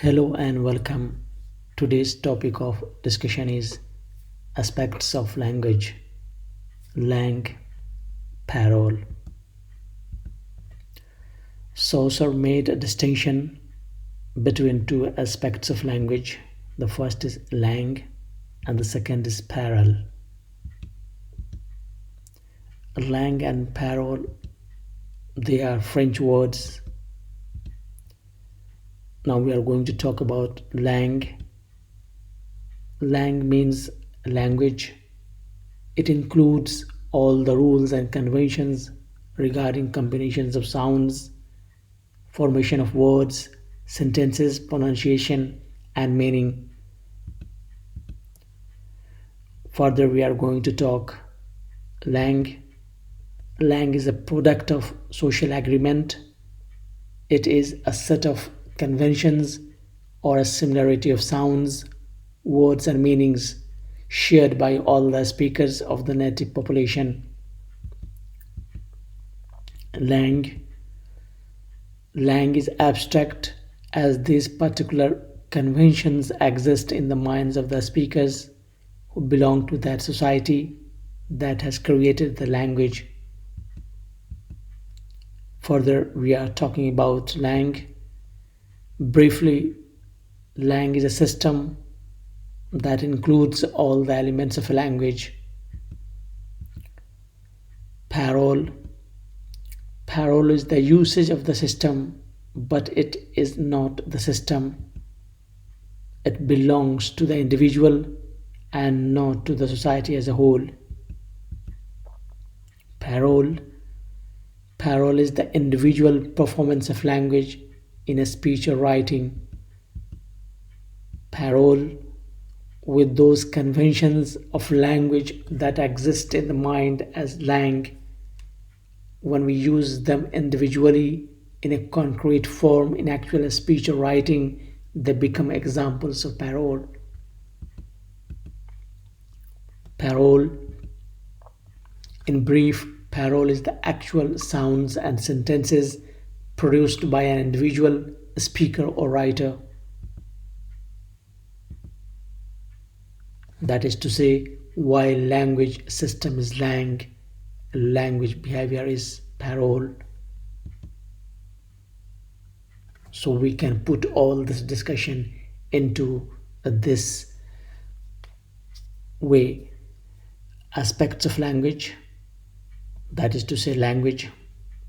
Hello and welcome. Today's topic of discussion is aspects of language, langue, parole. Saussure made a distinction between two aspects of language. The first is langue and the second is parole. Langue and parole, they are French words. Now we are going to talk about langue. Langue means language. It includes all the rules and conventions regarding combinations of sounds, formation of words, sentences, pronunciation, and meaning. Further, we are going to talk langue. Langue is a product of social agreement. It is a set of conventions or a similarity of sounds, words, and meanings shared by all the speakers of the native population. Langue is abstract as these particular conventions exist in the minds of the speakers who belong to that society that has created the language. Further, we are talking about langue. Briefly, langue is a system that includes all the elements of a language. Parole is the usage of the system, but it is not the system. It belongs to the individual and not to the society as a whole. Parole is the individual performance of language in a speech or writing. Parole with those conventions of language that exist in the mind as langue. When we use them individually in a concrete form in actual speech or writing, they become examples of parole. Parole, in brief, parole is the actual sounds and sentences produced by an individual speaker or writer. That is to say, while language system is langue, language behavior is parole. So we can put all this discussion into this way. Aspects of language, that is to say, language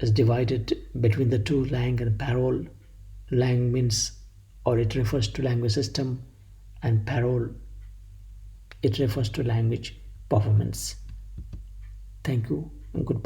is divided between the two, langue and parole. Langue means, or it refers to language system, and parole, it refers to language performance. Thank you and goodbye.